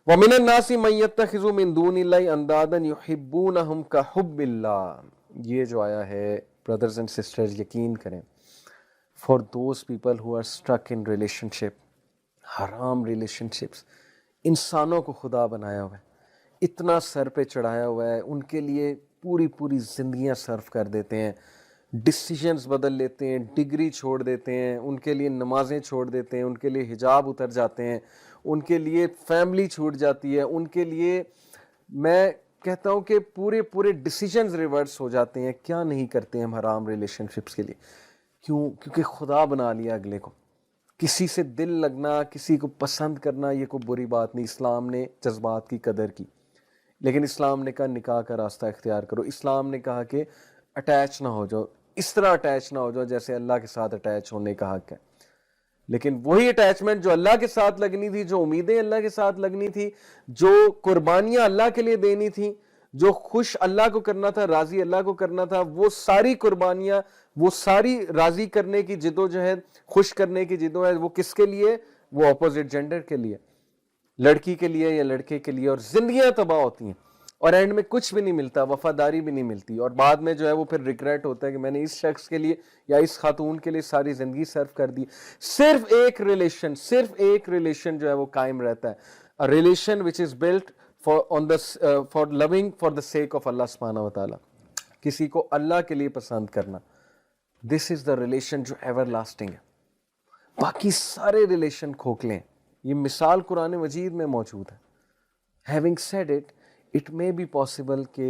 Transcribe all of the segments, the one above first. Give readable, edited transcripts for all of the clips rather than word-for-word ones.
وَمِنَ النَّاسِ مَن يَتَّخِذُ مِن دُونِ اللَّهِ أَندَادًا يُحِبُّونَهُمْ كَحُبِّ اللَّهِ. یہ جو آیا ہے brothers and sisters یقین کریں, for those people who are stuck in relationship, حرام relationships, انسانوں کو خدا بنایا ہوا ہے, اتنا سر پہ چڑھایا ہوا ہے, ان کے لیے پوری پوری زندگیاں صرف کر دیتے ہیں, ڈسیجنز بدل لیتے ہیں, ڈگری چھوڑ دیتے ہیں, ان کے لیے نمازیں چھوڑ دیتے ہیں, ان کے لیے حجاب اتر جاتے ہیں, ان کے لیے فیملی چھوٹ جاتی ہے, ان کے لیے میں کہتا ہوں کہ پورے پورے ڈیسیجنز ریورس ہو جاتے ہیں. کیا نہیں کرتے ہیں ہم حرام ریلیشن شپس کے لیے؟ کیونکہ خدا بنا لیا اگلے کو. کسی سے دل لگنا, کسی کو پسند کرنا یہ کوئی بری بات نہیں. اسلام نے جذبات کی قدر کی, لیکن اسلام نے کہا نکاح کا راستہ اختیار کرو. اسلام نے کہا کہ اٹیچ نہ ہو جاؤ, اس طرح اٹیچ نہ ہو جاؤ جیسے اللہ کے ساتھ اٹیچ ہونے کا حق ہے. لیکن وہی اٹیچمنٹ جو اللہ کے ساتھ لگنی تھی, جو امیدیں اللہ کے ساتھ لگنی تھی, جو قربانیاں اللہ کے لیے دینی تھی, جو خوش اللہ کو کرنا تھا, راضی اللہ کو کرنا تھا, وہ ساری قربانیاں, وہ ساری راضی کرنے کی جدوجہد, خوش کرنے کی جدوجہد, وہ کس کے لیے؟ وہ اپوزٹ جینڈر کے لیے, لڑکی کے لیے یا لڑکے کے لیے. اور زندگیاں تباہ ہوتی ہیں, اور اینڈ میں کچھ بھی نہیں ملتا, وفاداری بھی نہیں ملتی, اور بعد میں جو ہے وہ پھر ریگریٹ ہوتا ہے کہ میں نے اس شخص کے لیے یا اس خاتون کے لیے ساری زندگی صرف کر دی. صرف ایک ریلیشن جو ہے وہ قائم رہتا ہے, relation which is built for long for the sake of اللہ سبحانہ و تعالیٰ, کسی کو اللہ کے لیے پسند کرنا. دس از دا ریلیشن جو ایور لاسٹنگ ہے. باقی سارے ریلیشن کھوکھلے ہیں. یہ مثال قرآن مجید میں موجود ہے. Having said it, it may be possible کہ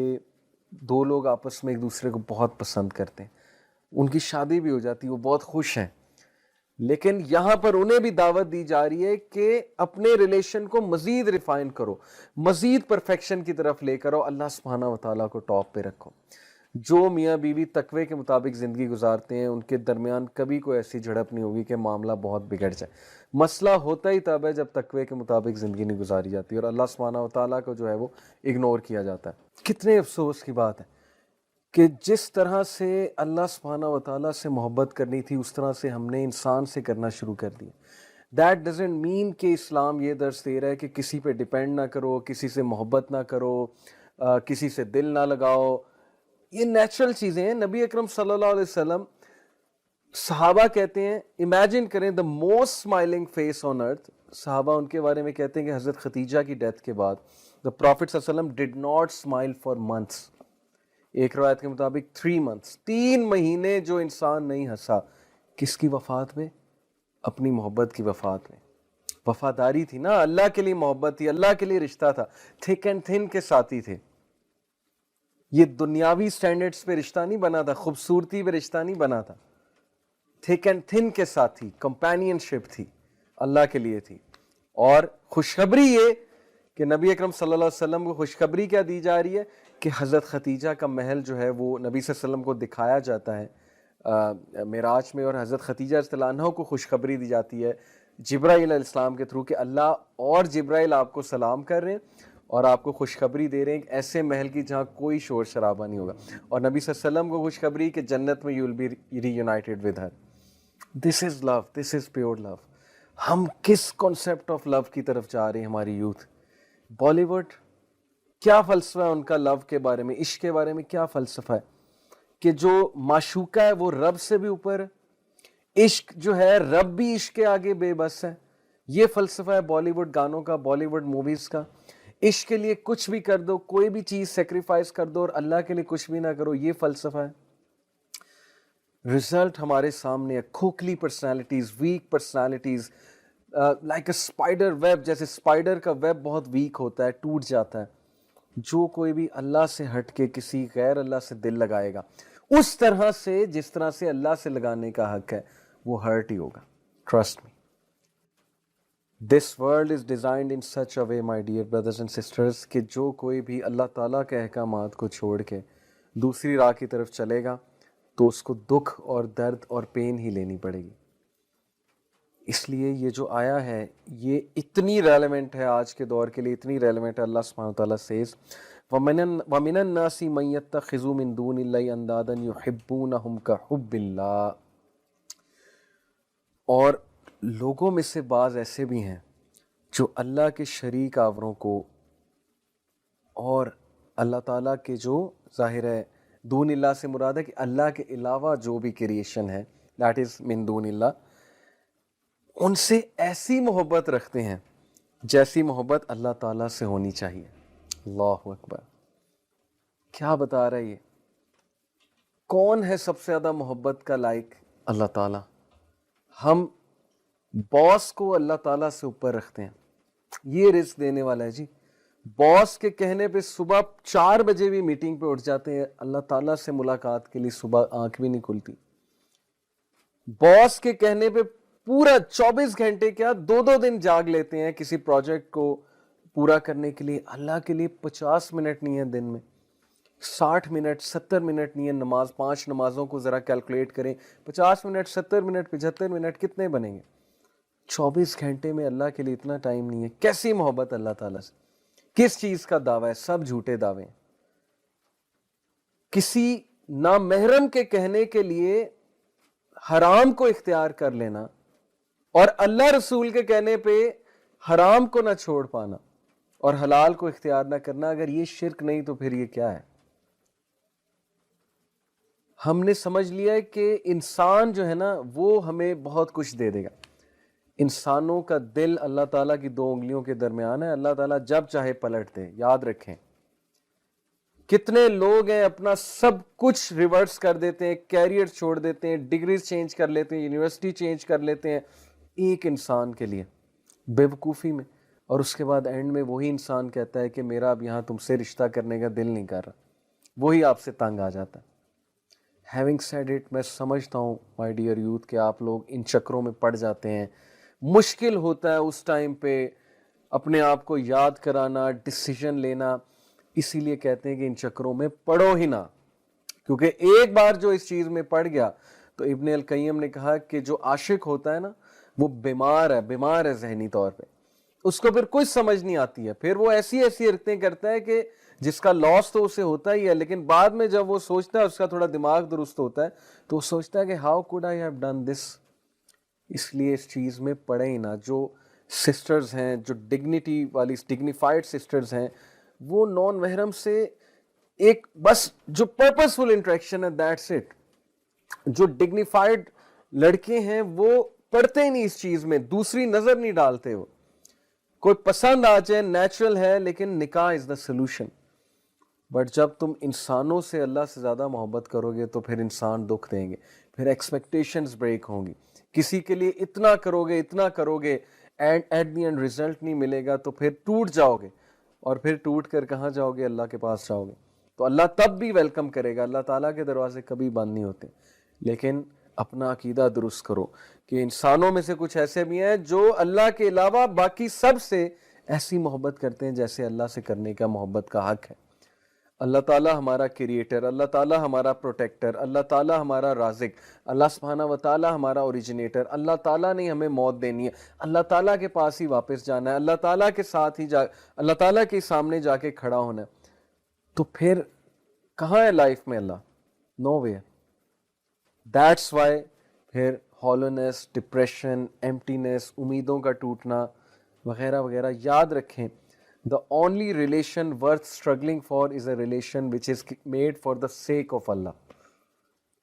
دو لوگ آپس میں ایک دوسرے کو بہت پسند کرتے ہیں, ان کی شادی بھی ہو جاتی ہے, وہ بہت خوش ہیں, لیکن یہاں پر انہیں بھی دعوت دی جا رہی ہے کہ اپنے ریلیشن کو مزید ریفائن کرو, مزید پرفیکشن کی طرف لے کرو, اللہ سبحانہ و تعالیٰ کو ٹاپ پہ رکھو. جو میاں بیوی تقوی کے مطابق زندگی گزارتے ہیں ان کے درمیان کبھی کوئی ایسی جھڑپ نہیں ہوگی کہ معاملہ بہت بگڑ جائے. مسئلہ ہوتا ہی تب ہے جب تقوی کے مطابق زندگی نہیں گزاری جاتی اور اللہ سبحانہ و تعالیٰ کو جو ہے وہ اگنور کیا جاتا ہے. کتنے افسوس کی بات ہے کہ جس طرح سے اللہ سبحانہ و تعالیٰ سے محبت کرنی تھی اس طرح سے ہم نے انسان سے کرنا شروع کر دیا. دیٹ ڈزنٹ مین کہ اسلام یہ درس دے رہا ہے کہ کسی پہ ڈیپینڈ نہ کرو, کسی سے محبت نہ کرو, کسی سے دل نہ لگاؤ. یہ نیچرل چیزیں ہیں. نبی اکرم صلی اللہ علیہ وسلم, صحابہ کہتے ہیں, امیجن کریں the most smiling face on earth, صحابہ ان کے بارے میں کہتے ہیں کہ حضرت خدیجہ کی ڈیتھ کے بعد the Prophet صلی اللہ علیہ وسلم did not smile for months. ایک روایت کے مطابق 3 months, 3 مہینے جو انسان نہیں ہنسا. کس کی وفات میں؟ اپنی محبت کی وفات میں. وفاداری تھی نا, اللہ کے لیے محبت تھی, اللہ کے لیے رشتہ تھا. تھک اینڈ تھن کے ساتھی تھے. یہ دنیاوی سٹینڈرڈز پہ رشتہ نہیں بنا تھا, خوبصورتی پہ رشتہ نہیں بنا تھا. تھک اینڈ تھن کے ساتھی, کمپینین شپ تھی, اللہ کے لیے تھی. اور خوشخبری یہ کہ نبی اکرم صلی اللہ علیہ وسلم کو خوشخبری کیا دی جا رہی ہے کہ حضرت خدیجہ کا محل جو ہے وہ نبی صلی اللہ علیہ وسلم کو دکھایا جاتا ہے معراج میں, اور حضرت خدیجہ رضی اللہ عنہ کو خوشخبری دی جاتی ہے جبرائیل علیہ السلام کے تھرو کہ اللہ اور جبرائیل آپ کو سلام کر رہے ہیں اور آپ کو خوشخبری دے رہے ہیں کہ ایسے محل کی جہاں کوئی شور شرابہ نہیں ہوگا. اور نبی صلی اللہ علیہ وسلم کو خوشخبری کہ جنت میں you will be reunited with her. This is love, this is pure love. ہم کس کانسیپٹ آف لو کی طرف جا رہے ہیں ہماری یوتھ؟ بالی ووڈ کیا فلسفہ ہے ان کا لو کے بارے میں, عشق کے بارے میں کیا فلسفہ ہے کہ جو معشوقہ ہے وہ رب سے بھی اوپر ہے, عشق جو ہے رب بھی عشق کے آگے بے بس ہے. یہ فلسفہ ہے بالی ووڈ گانوں کا, بالی ووڈ موویز کا. عشق کے لیے کچھ بھی کر دو, کوئی بھی چیز سیکریفائز کر دو, اور اللہ کے لیے کچھ بھی نہ کرو, یہ فلسفہ ہے. رزلٹ ہمارے سامنے ہے, کھوکھلی personalities, weak personalities, like a spider web, جیسے اسپائڈر کا ویب بہت ویک ہوتا ہے, ٹوٹ جاتا ہے. جو کوئی بھی اللہ سے ہٹ کے کسی غیر اللہ سے دل لگائے گا اس طرح سے جس طرح سے اللہ سے لگانے کا حق ہے وہ ہرٹ ہی ہوگا. Trust me. This world is designed in such a way, my dear brothers and sisters, کہ جو کوئی بھی اللہ تعالیٰ کے احکامات کو چھوڑ کے دوسری راہ کی طرف چلے گا تو اس کو دکھ اور درد اور پین ہی لینی پڑے گی. اس لیے یہ جو آیا ہے یہ اتنی ریلیونٹ ہے آج کے دور کے لیے, اتنی ریلیونٹ ہے. اللہ سبحانہ وتعالیٰ says وَمِنَ النَّاسِ مَن يَتَّخِذُ مِن دُونِ اللَّهِ أَندَادًا يُحِبُّونَهُمْ كَحُبِّ اللَّهِ. اور لوگوں میں سے بعض ایسے بھی ہیں جو اللہ کے شریک آوروں کو اور اللہ تعالیٰ کے جو ظاہر ہے دون اللہ سے مراد ہے کہ اللہ کے علاوہ جو بھی کریشن ہے دیٹ از من دون اللہ, ان سے ایسی محبت رکھتے ہیں جیسی محبت اللہ تعالیٰ سے ہونی چاہیے. اللہ اکبر. کیا بتا رہا ہے یہ؟ کون ہے سب سے زیادہ محبت کا لائق؟ اللہ تعالیٰ. ہم باس کو اللہ تعالیٰ سے اوپر رکھتے ہیں. یہ رزق دینے والا ہے جی. باس کے کہنے پہ صبح 4 بجے بھی میٹنگ پہ اٹھ جاتے ہیں, اللہ تعالیٰ سے ملاقات کے لیے صبح آنکھ بھی نہیں کھلتی. باس کے کہنے پہ پورا 24 گھنٹے کیا 2 دن جاگ لیتے ہیں کسی پروجیکٹ کو پورا کرنے کے لیے. اللہ کے لیے 50 منٹ نہیں ہے دن میں, 60 منٹ 70 منٹ نہیں ہے. نماز 5 نمازوں کو ذرا کیلکولیٹ کریں, 50 منٹ 70 منٹ 75 منٹ کتنے بنیں گے؟ 24 گھنٹے میں اللہ کے لیے اتنا ٹائم نہیں ہے. کیسی محبت اللہ تعالیٰ سے. کس چیز کا دعویٰ ہے؟ سب جھوٹے دعوے ہیں. کسی نامحرم کے کہنے کے لیے حرام کو اختیار کر لینا اور اللہ رسول کے کہنے پہ حرام کو نہ چھوڑ پانا اور حلال کو اختیار نہ کرنا, اگر یہ شرک نہیں تو پھر یہ کیا ہے؟ ہم نے سمجھ لیا ہے کہ انسان جو ہے نا وہ ہمیں بہت کچھ دے دے گا. انسانوں کا دل اللہ تعالیٰ کی 2 انگلیوں کے درمیان ہے. اللہ تعالیٰ جب چاہے پلٹ دے. یاد رکھیں کتنے لوگ ہیں اپنا سب کچھ ریورس کر دیتے ہیں, کیریئر چھوڑ دیتے ہیں, ڈگریز چینج کر لیتے ہیں, یونیورسٹی چینج کر لیتے ہیں ایک انسان کے لیے بے وقوفی میں, اور اس کے بعد اینڈ میں وہی انسان کہتا ہے کہ میرا اب یہاں تم سے رشتہ کرنے کا دل نہیں کر رہا. وہی آپ سے تنگ آ جاتا ہے. ہیونگ سیڈ اٹ, میں سمجھتا ہوں مائی ڈیئر یوتھ کہ آپ لوگ ان چکروں میں پڑ جاتے ہیں. مشکل ہوتا ہے اس ٹائم پہ اپنے آپ کو یاد کرانا, ڈیسیژن لینا. اسی لیے کہتے ہیں کہ ان چکروں میں پڑو ہی نہ, کیونکہ ایک بار جو اس چیز میں پڑ گیا تو ابن القیم نے کہا کہ جو عاشق ہوتا ہے نا وہ بیمار ہے ذہنی طور پہ. اس کو پھر کچھ سمجھ نہیں آتی ہے, پھر وہ ایسی حرکتیں کرتا ہے کہ جس کا لاس تو اسے ہوتا ہی ہے, لیکن بعد میں جب وہ سوچتا ہے اس کا تھوڑا دماغ درست ہوتا ہے تو وہ سوچتا ہے کہ how could I have done this. اس لیے اس چیز میں پڑے ہی نہ. جو سسٹرز ہیں, جو ڈگنیٹی والی ڈگنیفائڈ سسٹرز ہیں, وہ نان محرم سے ایک بس جو پرپسفل انٹریکشن ہے دیٹس اٹ. جو ڈگنیفائڈ لڑکے ہیں وہ پڑھتے ہی نہیں اس چیز میں, دوسری نظر نہیں ڈالتے. وہ کوئی پسند آ جائے نیچرل ہے, لیکن نکاح از دا سولوشن. بٹ جب تم انسانوں سے اللہ سے زیادہ محبت کرو گے تو پھر انسان دکھ دیں گے, پھر ایکسپیکٹیشنز بریک ہوں گی. کسی کے لیے اتنا کرو گے and at the end result نہیں ملے گا تو پھر ٹوٹ جاؤ گے, اور پھر ٹوٹ کر کہاں جاؤ گے؟ اللہ کے پاس جاؤ گے. تو اللہ تب بھی ویلکم کرے گا. اللہ تعالیٰ کے دروازے کبھی بند نہیں ہوتے. لیکن اپنا عقیدہ درست کرو کہ انسانوں میں سے کچھ ایسے بھی ہیں جو اللہ کے علاوہ باقی سب سے ایسی محبت کرتے ہیں جیسے اللہ سے کرنے کا محبت کا حق ہے. اللہ تعالیٰ ہمارا کریٹر, اللہ تعالیٰ ہمارا پروٹیکٹر, اللہ تعالیٰ ہمارا رازق, اللہ سبحانہ و تعالیٰ ہمارا اوریجنیٹر. اللہ تعالیٰ نے ہمیں موت دینی ہے, اللہ تعالیٰ کے پاس ہی واپس جانا ہے, اللہ تعالیٰ کے ساتھ ہی اللہ تعالیٰ کے سامنے جا کے کھڑا ہونا ہے. تو پھر کہاں ہے لائف میں اللہ؟ نو وے. دیٹس وائی پھر ہالونیس, ڈپریشن, ایمٹینس, امیدوں کا ٹوٹنا وغیرہ وغیرہ. یاد رکھیں the only relation worth struggling for is a relation which is made for the sake of Allah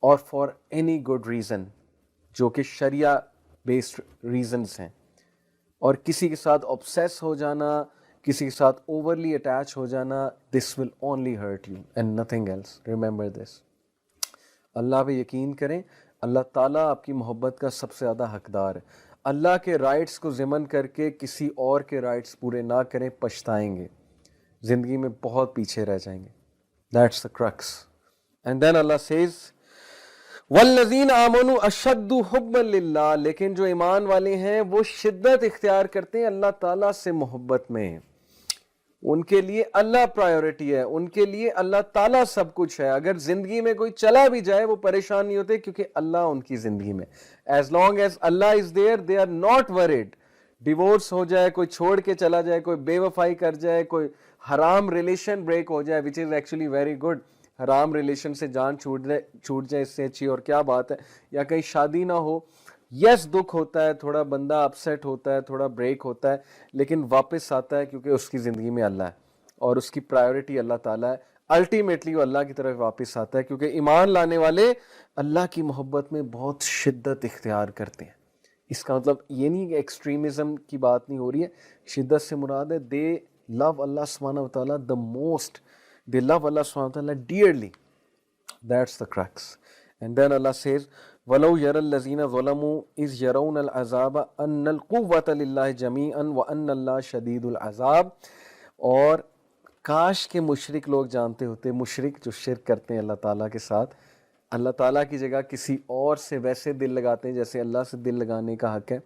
or for any good reason, جو کہ شریعہ based reasons ہیں. اور کسی کے ساتھ obsess ہو جانا, کسی کے ساتھ overly attach ہو جانا, this will only hurt you and nothing else. Remember this. اللہ پہ یقین کریں, اللہ تعالیٰ آپ کی محبت کا سب سے زیادہ حقدار ہے. اللہ کے رائٹس کو ضمن کر کے کسی اور کے رائٹس پورے نہ کریں, پچھتائیں گے, زندگی میں بہت پیچھے رہ جائیں گے. That's the crux. And then Allah says وَالَّذِينَ آمَنُوا أَشَدُّ حُبًّا لِلَّهِ, لیکن جو ایمان والے ہیں وہ شدت اختیار کرتے ہیں اللہ تعالیٰ سے محبت میں. ان کے لیے اللہ پرائیورٹی ہے, ان کے لیے اللہ تعالیٰ سب کچھ ہے. اگر زندگی میں کوئی چلا بھی جائے وہ پریشان نہیں ہوتے کیونکہ اللہ ان کی زندگی میں. As long as Allah is there, they are not worried. Divorce ہو جائے, کوئی چھوڑ کے چلا جائے, کوئی بے وفائی کر جائے, کوئی حرام ریلیشن بریک ہو جائے, which is actually very good. حرام ریلیشن سے جان چھوٹ جائے اس سے اچھی اور کیا بات ہے. یا کہیں شادی نہ ہو یس دکھ ہوتا ہے, تھوڑا بندہ اپسیٹ ہوتا ہے, تھوڑا بریک ہوتا ہے, لیکن واپس آتا ہے کیونکہ اس کی زندگی میں اللہ ہے اور اس کی پرائیورٹی اللہ تعالیٰ ہے. الٹیمیٹلی وہ اللہ کی طرف واپس آتا ہے کیونکہ ایمان لانے والے اللہ کی محبت میں بہت شدت اختیار کرتے ہیں. اس کا مطلب یہ نہیں کہ ایکسٹریمزم کی بات نہیں ہو رہی ہے, شدت سے مراد ہے دے لو اللہ سبحانہ و تعالیٰ the most, they love Allah subhanahu wa ta'ala dearly. That's the crux. And then Allah says وَلَوْ يَرَى الَّذِينَ ظَلَمُوا إِذْ يَرَوْنَ الْعَذَابَ أَنَّ الْقُوَّةَ لِلَّهِ جَمِيعًا وَأَنَّ اللَّهَ شَدِيدُ الْعَذَابِ. اور کاش کے مشرک لوگ جانتے ہوتے, مشرک جو شرک کرتے ہیں اللہ تعالیٰ کے ساتھ, اللہ تعالیٰ کی جگہ کسی اور سے ویسے دل لگاتے ہیں جیسے اللہ سے دل لگانے کا حق ہے,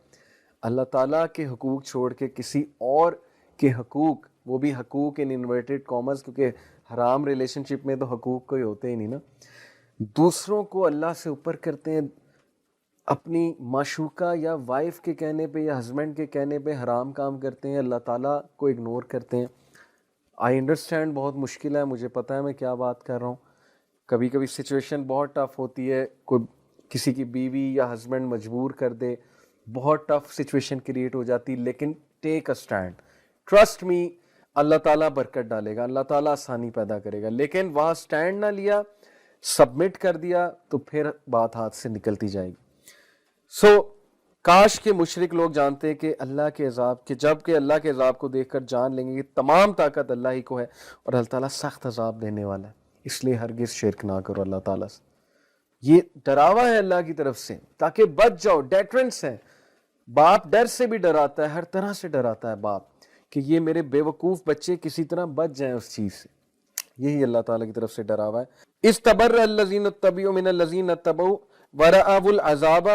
اللہ تعالیٰ کے حقوق چھوڑ کے کسی اور کے حقوق, وہ بھی حقوق ان انورٹیڈ کامرس, کیونکہ حرام ریلیشن شپ میں تو حقوق کوئی ہوتے ہی نہیں نا, دوسروں کو اللہ سے اوپر کرتے ہیں, اپنی معشوقہ یا وائف کے کہنے پہ یا ہسبینڈ کے کہنے پہ حرام کام کرتے ہیں, اللہ تعالیٰ کو اگنور کرتے ہیں. آئی انڈرسٹینڈ بہت مشکل ہے, مجھے پتہ ہے میں کیا بات کر رہا ہوں, کبھی کبھی سچویشن بہت ٹف ہوتی ہے, کوئی کسی کی بیوی یا ہسبینڈ مجبور کر دے, بہت ٹف سچویشن کریٹ ہو جاتی, لیکن ٹیک اے اسٹینڈ, ٹرسٹ می اللہ تعالیٰ برکت ڈالے گا, اللہ تعالیٰ آسانی پیدا کرے گا. لیکن وہاں اسٹینڈ نہ لیا, سبمٹ کر دیا, تو پھر بات ہاتھ سے نکلتی جائے گی. سو کاش کے مشرک لوگ جانتے کہ اللہ کے عذاب کہ جب کہ اللہ کے عذاب کو دیکھ کر جان لیں گے کہ تمام طاقت اللہ ہی کو ہے اور اللہ تعالیٰ سخت عذاب دینے والا ہے, اس لیے ہرگز شرک نہ کرو اللہ تعالیٰ سے. یہ ڈراوا ہے اللہ کی طرف سے تاکہ بچ جاؤ, ڈیٹرنس ہے. باپ ڈر سے بھی ڈراتا ہے, ہر طرح سے ڈراتا ہے باپ, کہ یہ میرے بے وقوف بچے کسی طرح بچ جائیں اس چیز سے. یہی اللہ تعالیٰ کی طرف سے ڈراوا ہے. استبرأ الذین اتبعوا من الذین اتبعوا ورأوا العذاب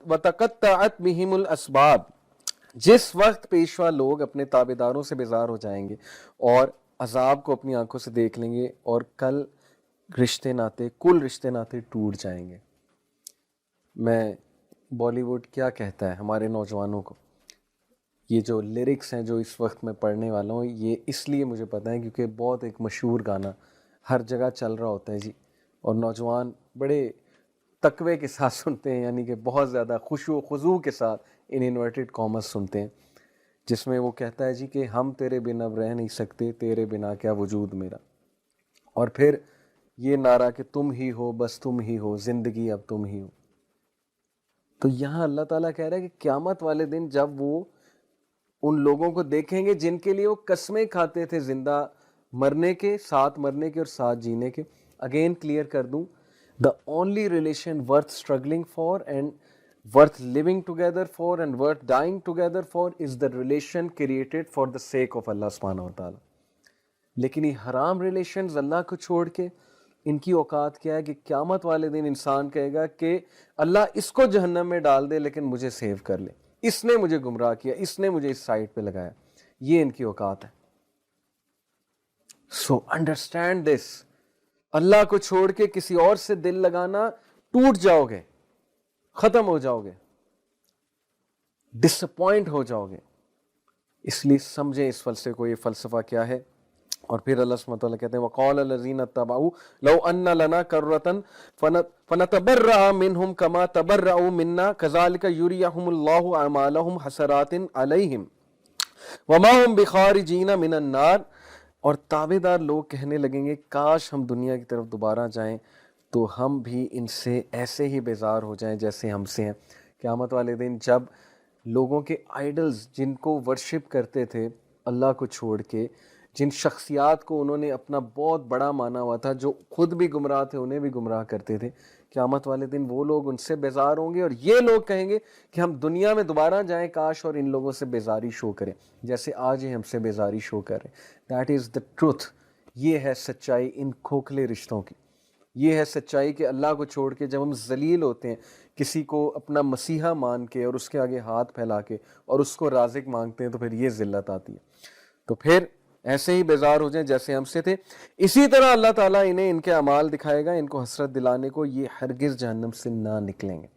وتقطعت بهم الاسباب. جس وقت پیشوا لوگ اپنے تابعداروں سے بیزار ہو جائیں گے اور عذاب کو اپنی آنکھوں سے دیکھ لیں گے, اور کل رشتے ناتے, کل رشتے ناتے ٹوٹ جائیں گے. میں بالی ووڈ کیا کہتا ہے ہمارے نوجوانوں کو, یہ جو لیرکس ہیں جو اس وقت میں پڑھنے والا ہوں, یہ اس لیے مجھے پتہ ہے کیونکہ بہت ایک مشہور گانا ہر جگہ چل رہا ہوتا ہے جی, اور نوجوان بڑے تقوی کے ساتھ سنتے ہیں, یعنی کہ بہت زیادہ خشوع و خضوع کے ساتھ ان انورٹیڈ کامرس سنتے ہیں, جس میں وہ کہتا ہے جی کہ ہم تیرے بنا اب رہ نہیں سکتے, تیرے بنا کیا وجود میرا, اور پھر یہ نعرہ کہ تم ہی ہو, بس تم ہی ہو, زندگی اب تم ہی ہو. تو یہاں اللہ تعالیٰ کہہ رہا ہے کہ قیامت والے دن جب وہ ان لوگوں کو دیکھیں گے جن کے لیے وہ قسمیں کھاتے تھے زندہ مرنے کے, ساتھ مرنے کے اور ساتھ جینے کے. اگین کلیئر کر دوں, the only relation worth struggling for and worth living together for and worth dying together for is the relation created for the sake of Allah subhanahu wa ta'ala. لیکن یہ حرام ریلیشنز اللہ کو چھوڑ کے ان کی اوقات کیا ہے کہ قیامت والے دن انسان کہے گا کہ اللہ اس کو جہنم میں ڈال دے لیکن مجھے سیو کر لے, اس نے مجھے گمراہ کیا, اس نے مجھے اس سائٹ پہ لگایا. یہ ان کی اوقات ہے. سو انڈرسٹینڈ دس, اللہ کو چھوڑ کے کسی اور سے دل لگانا, ٹوٹ جاؤ گے, ختم ہو جاؤ گے, ڈس اپوائنٹ ہو جاؤ گے. اس لیے سمجھیں اس فلسفے کو, یہ فلسفہ کیا ہے. اور پھر اللہ سبحانہ وتعالیٰ کہتے ہیں وَقَالَ الَّذِينَ اتَّبَعُوا لَوْ أَنَّ لَنَا كَرَّةً فَنَتَبَرَّأَ مِنْهُمْ كَمَا تَبَرَّأُوا مِنَّا كَذَلِكَ يُرِيَهُمُ اللَّهُ أَعْمَالَهُمْ حَسَرَاتٍ عَلَيْهِمْ وَمَا هُمْ بِخَارِجِينَ مِنَ النَّارِ. اور تابع دار لوگ کہنے لگیں گے کاش ہم دنیا کی طرف دوبارہ جائیں تو ہم بھی ان سے ایسے ہی بیزار ہو جائیں جیسے ہم سے ہیں. قیامت والے دن جب لوگوں کے آئیڈلز جن کو ورشپ کرتے تھے اللہ کو چھوڑ کے, جن شخصیات کو انہوں نے اپنا بہت بڑا مانا ہوا تھا, جو خود بھی گمراہ تھے انہیں بھی گمراہ کرتے تھے, قیامت والے دن وہ لوگ ان سے بیزار ہوں گے اور یہ لوگ کہیں گے کہ ہم دنیا میں دوبارہ جائیں کاش اور ان لوگوں سے بیزاری شو کریں جیسے آج ہی ہم سے بیزاری شو کر رہے ہیں. That is the truth. یہ ہے سچائی ان کھوکھلے رشتوں کی. یہ ہے سچائی کہ اللہ کو چھوڑ کے جب ہم ذلیل ہوتے ہیں, کسی کو اپنا مسیحا مان کے اور اس کے آگے ہاتھ پھیلا کے اور اس کو رازق مانگتے ہیں, تو پھر یہ ذلت آتی ہے. تو پھر ایسے ہی بیزار ہو جائیں جیسے ہم سے تھے. اسی طرح اللہ تعالیٰ انہیں ان کے اعمال دکھائے گا, ان کو حسرت دلانے کو, یہ ہرگز جہنم سے نہ نکلیں گے.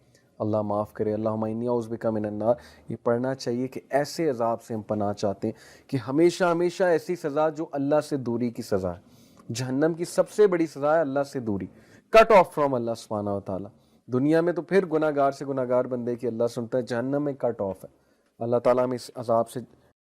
اللہ معاف کرے. اللہم انی اعوذ بک من النار. یہ پڑھنا چاہیے کہ ایسے عذاب سے ہم پناہ چاہتے ہیں کہ ہمیشہ ہمیشہ ایسی سزا جو اللہ سے دوری کی سزا ہے. جہنم کی سب سے بڑی سزا ہے اللہ سے دوری, کٹ آف فرام اللہ سبحانہ و تعالیٰ. دنیا میں تو پھر گناہ گار سے گناہ گار بندے کی اللہ سنتا ہے، جہنم میں کٹ آف ہے، اللہ تعالیٰ ہمیں اس عذاب سے